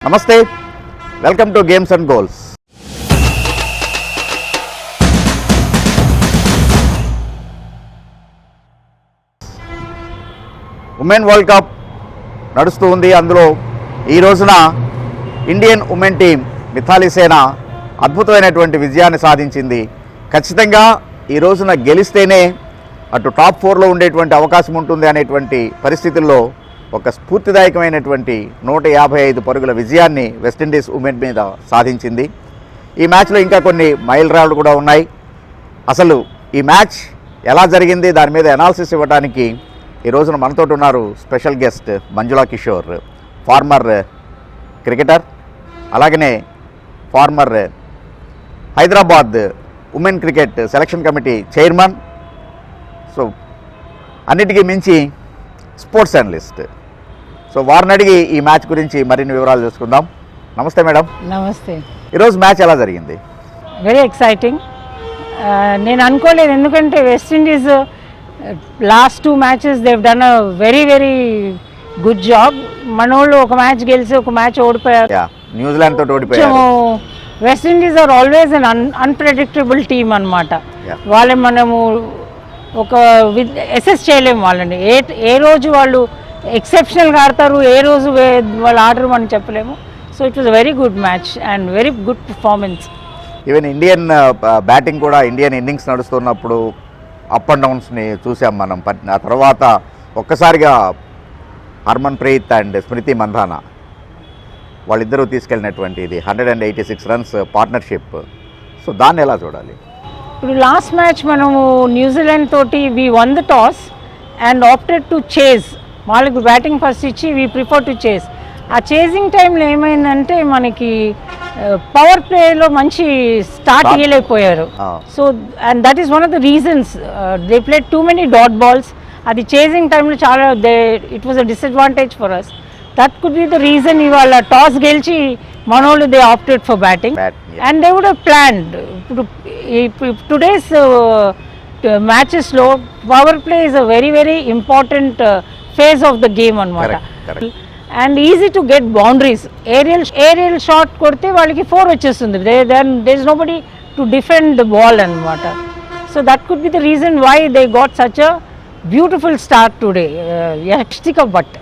నమస్తే, welcome to games and goals. Women world cup నడుస్తూ ఉంది. అందులో ఈ రోజున ఇండియన్ ఉమెన్ టీం మిథాలి సేన అద్భుతమైనటువంటి విజయాన్ని సాధించింది. ఖచ్చితంగా ఈ రోజున గెలిస్తేనే అటు టాప్ 4లో ఉండేటువంటి అవకాశం ఉంటుంది అనేటువంటి పరిస్థితుల్లో ఒక స్ఫూర్తిదాయకమైనటువంటి 155 పరుగుల విజయాన్ని వెస్టిండీస్ ఉమెన్ మీద సాధించింది. ఈ మ్యాచ్లో ఇంకా కొన్ని మైలురాళ్ళు కూడా ఉన్నాయి. అసలు ఈ మ్యాచ్ ఎలా జరిగింది, దాని మీద అనాలిసిస్ ఇవ్వడానికి ఈ రోజున మనతో ఉన్నారు special guest Manjula Kishore, former cricketer, అలాగనే former Hyderabad women cricket selection committee chairman. So అన్నిటికీ మించి స్పోర్ట్స్ అనలిస్ట్. సో వారిని అడిగి ఈ మ్యాచ్ గురించి మరిన్ని వివరాలు తెలుసుకుందాం. నమస్తే మేడం. నమస్తే. ఈరోజు మ్యాచ్ ఎలా జరిగింది? Very exciting. నేను అనుకోలేదు, ఎందుకంటే West Indies last 2 matches Dev done a very very good job. మనోళ్ళు ఒక మ్యాచ్ గెలిచి ఒక మ్యాచ్ ఓడిపోయారు. న్యూజిలాండ్ తోటి ఓడిపోయారు. West Indies are always an unpredictable team అన్నమాట. వాళ్ళని మనము ఒక అసెస్ చేయలేము వాళ్ళని. ఏ రోజు వాళ్ళు ఎక్సెప్షనల్గా ఆడతారు, ఏ రోజు వాళ్ళు ఆడరు మనం చెప్పలేము. So it was a very good match and very good performance. Even Indian batting కూడా, ఇండియన్ ఇన్నింగ్స్ నడుస్తున్నప్పుడు అప్ అండ్ డౌన్స్ని చూసాం మనం. ఆ తర్వాత ఒక్కసారిగా హర్మన్ప్రీత్ అండ్ స్మృతి మంధానా వాళ్ళిద్దరూ తీసుకెళ్ళినటువంటి ఇది 186 రన్స్ పార్ట్నర్షిప్. సో దాన్ని ఎలా చూడాలి? ఇప్పుడు లాస్ట్ మ్యాచ్ మనము న్యూజిలాండ్ తోటి we won the toss and opted to chase. వాళ్ళకి బ్యాటింగ్ ఫస్ట్ ఇచ్చి వీ ప్రిఫర్ టు చేజ్. ఆ చేజింగ్ టైంలో ఏమైందంటే మనకి పవర్ ప్లేలో మంచి స్టార్ట్ ఇవ్వలేకపోయారు. So and that is one of the reasons they played too many dot balls. అది చేజింగ్ టైంలో చాలా it was a disadvantage for us. That could be the reason. ఇవాళ టాస్ గెలిచి మనోళ్ళు they opted for batting and they would have planned. ఇప్పుడు today's మ్యాచెస్లో power play is a very very important phase of the game అనమాట. And easy to get boundaries. Aerial shot కొడితే వాళ్ళకి 4 వచ్చేస్తుంది. Then there is nobody to defend the ball అనమాట. So that could be the reason why they got such a beautiful start today. Yastika Bhat,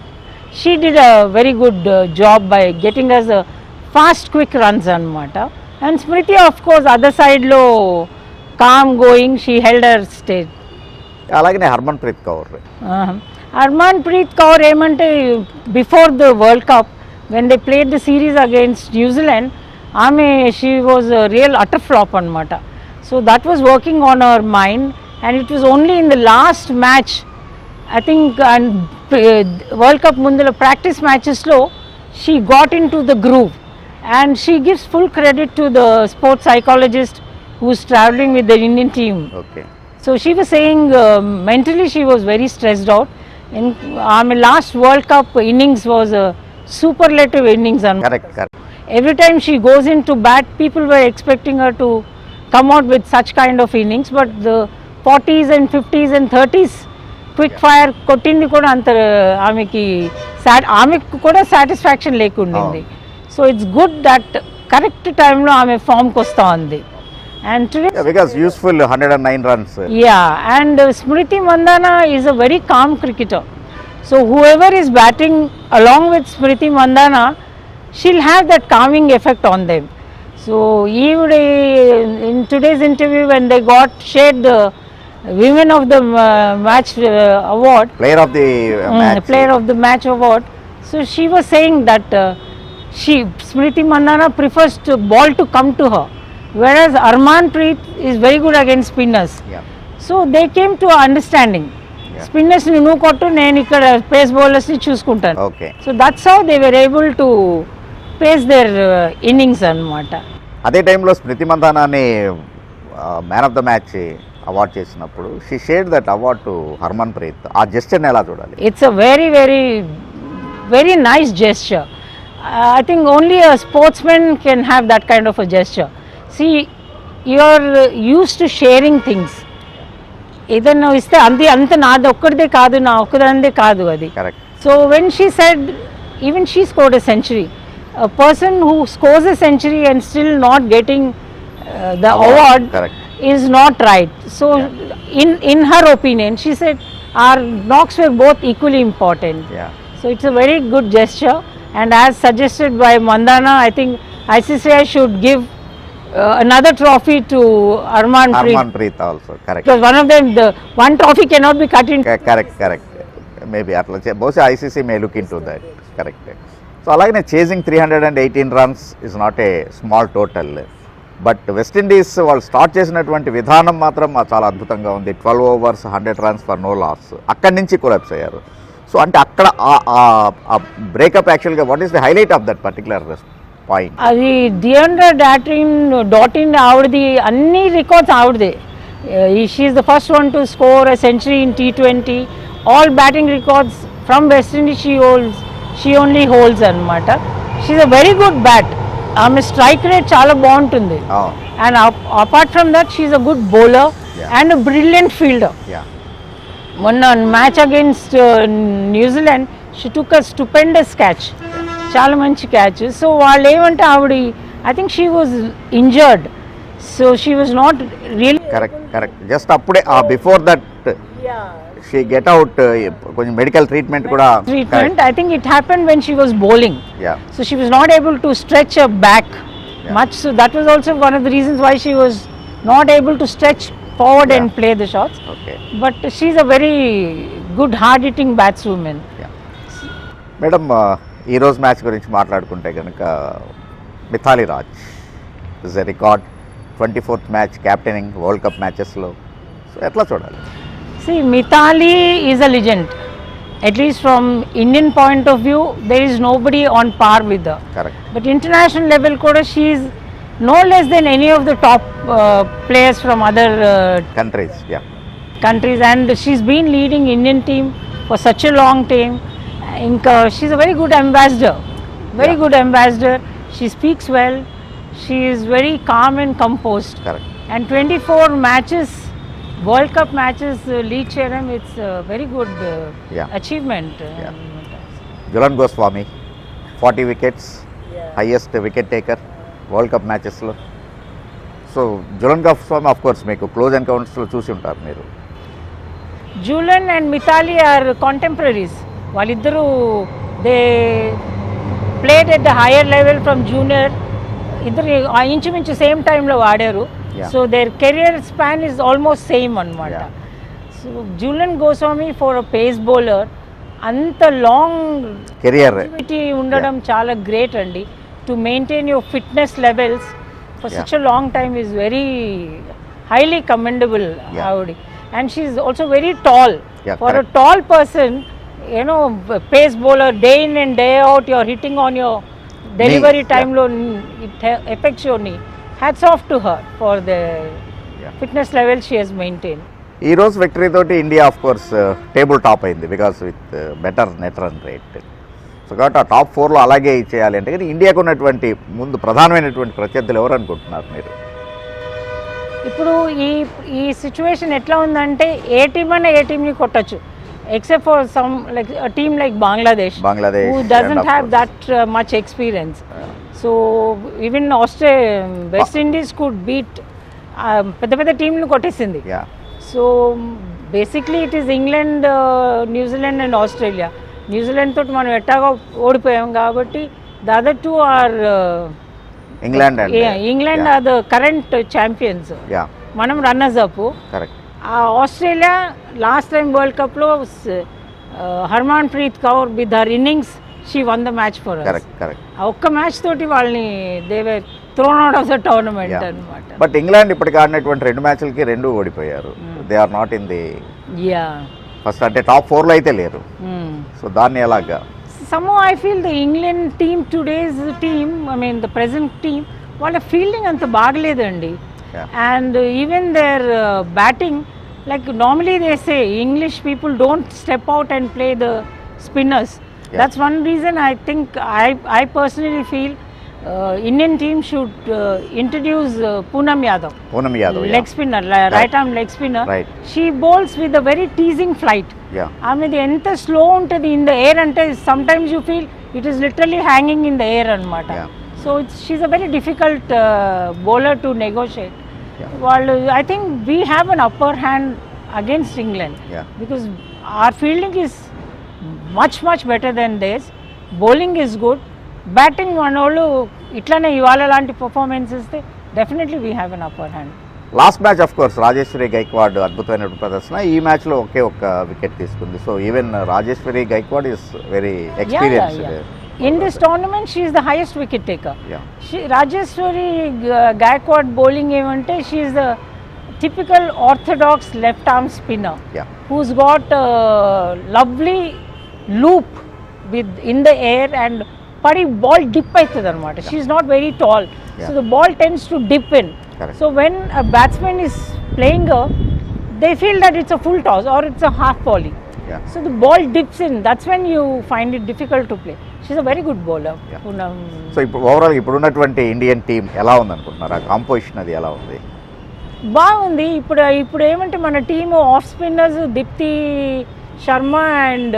she did a very good job by getting us fast quick runs అనమాట. And Smriti of course other సైడ్లో calm going, she held her stage. అలాగనే హర్మన్ప్రీత్ కౌర్. హర్మన్ప్రీత్ కౌర్ ఏమంటే before the world cup when they played the series against New Zealand, ఆమె she was real utter flop అనమాట. So that was working on our mind and it was only in the last match I think. And world cup ముందులో practice మ్యాచెస్లో she got in to the groove and she gives full credit to the sports psychologist who is traveling with the Indian team. Okay. So she was saying mentally she was very stressed out. In last World Cup innings was a superlative innings. Correct. Every time she goes into bat, people were expecting her to come out with such kind of innings, but the 40s and 50s and 30s quick fire kottindi kuda anta ఆమెకి కూడా satisfaction లేకుండింది. So it's good that correct టైంలో ఆమె ఫామ్కి వస్తూ ఉంది. And today because useful 109 runs. And Smriti Mandhana is a very calm cricketer. So whoever is batting along with Smriti Mandhana, she'll have that calming effect on them. So ఈవిడ in today's interview when they got shared the women of the match award, player of the match award, so she was saying that Smriti Mandhana prefers to ball to come to her, whereas Harmanpreet is very good against spinners. So they came to understanding. Spinners ni nu kottu, nenu ikkada pace bowlers ni chuskuntanu. Okay. So that's how they were able to pace their innings anamata. అదే టైంలో స్మృతి మంధానాని man of the match award చేసినప్పుడు she shared that award to Harmanpreet. ఆ జెస్చర్ని ఎలా చూడాలి? It's a very very very nice gesture. I think only a sportsman can have that kind of a gesture. See, you are used to sharing things. ఏదన్నా ఇస్తే అంత నాది ఒక్కడిదే కాదు, నా ఒక్కదానిదే కాదు అది. Correct. So when she said, even she scored a century, a person who scores a century and still not getting the award Correct. is not right. So in her opinion, she said our knocks were both equally important. Yeah. So it's a very good gesture, and as suggested by Mandhana, I think ICCI should give another trophy to Harmanpreet also. Correct. because one of them, the one trophy cannot be cut in. Correct. Maybe అట్లా బహుశా ICC may look in to that. Correct. So అలాగే chasing 318 runs is not a small total. But West Indies వాళ్ళు start చేసినటువంటి విధానం మాత్రం చాలా అద్భుతంగా ఉంది. 12 overs 100 runs for no loss. అక్కడి నుంచి కొలాప్స్ అయ్యారు. సో అంటే అక్కడ బ్రేకప్ యాక్చువల్గా what is the highlight of that particular point? అది Dottin ఆవిడది అన్ని రికార్డ్స్ ఆవిడదే. She's the first one to score a century in T20. All batting records from West Indies she only holds అనమాట. She's a very good bat. ఆమె strike rate చాలా బాగుంటుంది. And apart from that she's a good bowler and a brilliant fielder. మొన్న match against New Zealand she took a stupendous catch. చాలా మంచి catch. So వాళ్ళు ఏమంటే ఆవిడ I think she was injured. So she was not really correct. Just అప్పుడే before that she get out కొంచెం medical treatment కూడా. I think it happened when she was bowling. So she was not able to stretch her back much. So that was also one of the reasons why she was not able to stretch forward and play the shots. But she's a very good hard hitting batswoman. Madam, ఈరోజు match గురించి మాట్లాడుకుంటే కనుక Mithali Raj is a record 24th match captaining world cup మ్యాచెస్లో. So ఎట్లా చూడాలి? See, Mithali is a legend. At least from Indian point of view, there is nobody on par with her. Correct. But international level, Koda, she is no less than any of the top players from other countries, and she's been leading Indian team for such a long time. She's a very good ambassador. Good ambassador. She speaks well. She is very calm and composed. Correct. And 24 matches. World Cup matches lead చేయడం, it's a very good achievement. Jhulan Goswai 40 wickets, highest wicket-taker world cup మ్యాచెస్లో. So Jhulan Goswai of course మీకు close ఎన్కౌంటర్స్లో చూసి ఉంటారు మీరు. Jhulan and Mithali are contemporaries. వాళ్ళిద్దరూ they played at the higher level from junior. ఇద్దరు ఇంచుమించు same టైంలో ఆడారు. So their career span is almost same anamata. So Jhulan Goswai for a pace bowler anta long career undadam chaala great andi. To maintain your fitness levels for such a long time is very highly commendable. And she is also very tall. For a tall person, you know, pace bowler day in and day out, you are hitting on your delivery time lo it affects your knee. Hats off to her for the fitness level she has maintained. ఈ రోజు victory తోటి India of course table top అయింది because with better net run rate. So కాబట్టి ఆ top 4లో అలాగే ఇచ్చేయాలి అంటే, కానీ ఇండియాకు ఉన్నటువంటి ముందు ప్రధానమైనటువంటి ప్రత్యర్థులు ఎవరు అనుకుంటున్నారు మీరు? ఇప్పుడు ఈ సిచ్యువేషన్ ఎట్లా ఉందంటే ఏ టీం అయినా ఏ టీంని కొట్టచ్చు, except for some like a team like Bangladesh who doesn't have that much experience. So even West Indies could beat పెద్ద టీంని కొట్టేసింది. So basically it is England, New Zealand and Australia. New Zealand తోటి మనం ఎట్టాగా ఓడిపోయాం కాబట్టి the other two are England are the current champions. మనం runners up. Australia last time world కప్లో Harmanpreet Kaur with her innings she won the match for us. ఆ ఒక్క మ్యాచ్ తోటి వాళ్ళని they were thrown out of the tournament అన్నమాట. But England ఇప్పటికి ఆడినటువంటి 2 మ్యాచ్లకి 2 ఓడిపోయారు. They are not in the first అంటే టాప్ 4లో అయితే లేరు. సో దాన్ని ఎలాగా? Somehow I feel the England team, today's team, I mean the present team, వాళ్ళ ఫీల్డింగ్ అంత బాగలేదండి. And even their batting, like normally they say English people don't step out and play the spinners. That's one reason I think I personally feel Indian team should introduce Poonam Yadav. Poonam Yadav, leg spinner, right arm leg spinner. Right. She bowls with a very teasing flight. Yeah. ఆమెది ఎంత slow ఉంటుంది in the air అంటే sometimes you feel it is literally hanging in the air అనమాట. So she's a very difficult bowler to negotiate. వాళ్ళు I think we have an upper hand against England because our fielding is much better than theirs. Bowling is good, batting మన వాళ్ళు ఇట్లానే ఇవాళ లాంటి performance ఇస్తే definitely we have an upper hand. Last match of course Rajeshwari Gayakwad అద్భుతమైనటువంటి ప్రదర్శన. ఈ మ్యాచ్లో ఒకే ఒక్క వికెట్ తీసుకుంది. So even Rajeshwari Gaikwad is very experienced. In this tournament, she is the highest wicket taker. Rajeshwari Gaikwad bowling evante, she is the typical orthodox left arm spinner who's got a lovely loop with in the air and padi ball dip aitadi anamata. She is not very tall, so the ball tends to dip in. So when a batsman is playing her, they feel that it's a full toss or it's a half volley. So the ball dips in. That's when you find it difficult to play. She's a very good bowler. So ఇప్పుడు overall ఇప్పుడున్నటువంటి Indian team ఎలా ఉందనుకుంటున్నారు? ఆ composition అది ఎలా ఉంది? బాగుంది. ఇప్పుడు ఏమంటే మన team of spinners Deepti Sharma and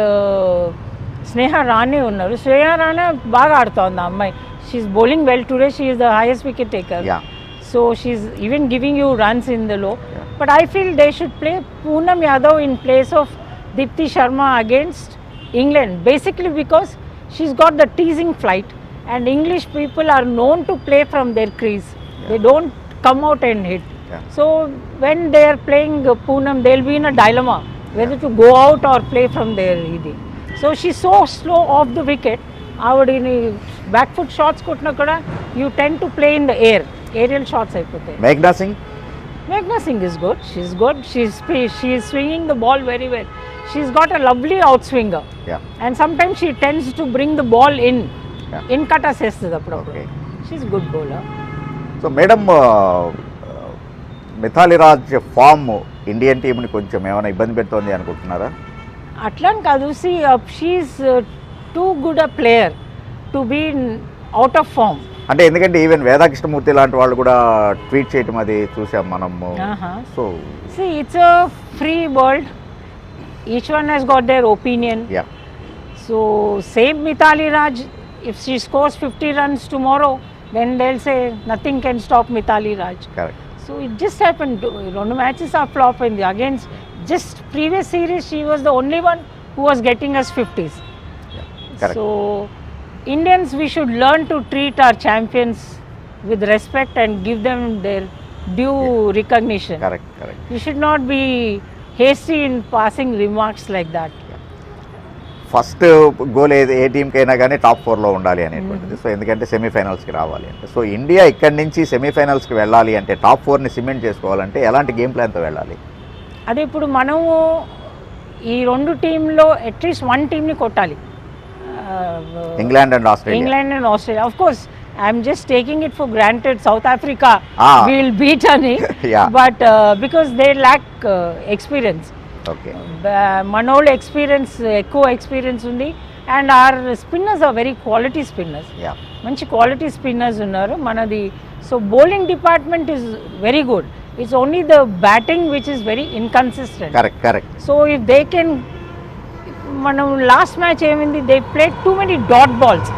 Sneha Rana ఉన్నారు. స్నేహ రాణే బాగా ఆడుతోంది ఆ అమ్మాయి. She's bowling well today. She is the highest wicket taker. So she's even giving you runs in the low. But I feel they should play Poonam Yadav in place of Deepti Sharma against England. Basically because she's got the teasing flight and English people are known to play from their crease. They don't come out and hit. So when they are playing Poonam, they'll be in a dilemma whether to go out or play from their idi. So she's so slow off the wicket. Avadi back foot shots kotna kada you tend to play in the air. Aerial shots అయిపోతాయి. మేఘ్నా Singh is good. She's good. She's swinging the ball very well. She's got a lovely outswinger. And sometimes she tends to bring the ball in. In kata చేస్తుంది అప్పుడప్పుడు. She's a good bowler. So madam, Mithali Raj form Indian టీంని కొంచెం ఏమైనా ఇబ్బంది పెడుతోంది అనుకుంటున్నారా? అట్లా కాదు. She's too good a player to be out of form. అంటే ఎందుకంటే ఈవెన్ వేదా కృష్ణమూర్తి లాంటి వాళ్ళు కూడా ట్వీట్ చేయటం అది చూసాం మనము. So it's a free world. Each one has got their opinion. So same Mithali Raj, if she scores 50 runs tomorrow, then they'll say nothing can stop Mithali Raj. Correct. So it just happened. Two matches are flop in the against just previous series. She was the only one who was getting us 50s. Correct. So Indians, we should learn to treat our champions with respect and give them their due recognition. Correct. You should not be hasty in passing remarks like that. First goal ఏ టీంకైనా కానీ top 4లో ఉండాలి అనేటువంటిది. So ఎందుకంటే సెమీఫైనల్స్కి రావాలి అంటే, so India ఇక్కడి నుంచి సెమీఫైనల్స్కి వెళ్ళాలి అంటే, టాప్ 4ని సిమెంట్ చేసుకోవాలంటే ఎలాంటి గేమ్ ప్లాన్తో వెళ్ళాలి? అదే ఇప్పుడు మనము ఈ రెండు టీంలో అట్లీస్ట్ వన్ టీంని కొట్టాలి. England and Australia. Of course, I'm just taking it for granted South Africa will beat ani. But because they lack experience. Okay. Manol experience, ఎక్కువ ఎక్స్పీరియన్స్ ఉంది. And our spinners are very quality spinners. మంచి quality spinners ఉన్నారు మనది. So bowling department is very good. It's only the batting which is very inconsistent. Correct. So if they can, మనం last match ఏమైంది, they played too many dot balls.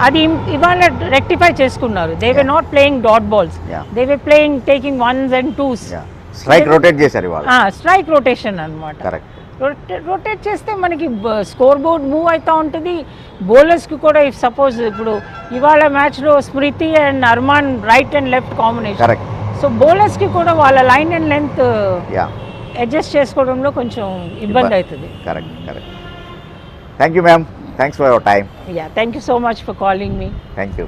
అది ఇవాళ rectify చేసుకున్నారు. They were not playing dot balls. They were playing taking 1s and 2s. Strike rotate చేశారు ఇవాళ. Strike rotation అనమాట. Rotate చేస్తే మనకి స్కోర్ బోర్డ్ మూవ్ అవుతూ ఉంటుంది. బౌలర్స్కి కూడా ఇఫ్ సపోజ్ ఇప్పుడు ఇవాళ మ్యాచ్లో Smriti and Harman right and left combination. So బౌలర్స్కి కూడా వాళ్ళ లైన్ అండ్ లెంత్ అడ్జస్ట్ చేసుకోవడంలో కొంచెం ఇబ్బంది అవుతుంది. Correct. Thank you ma'am. Thanks for your time. Thank you so much for calling me. Thank you.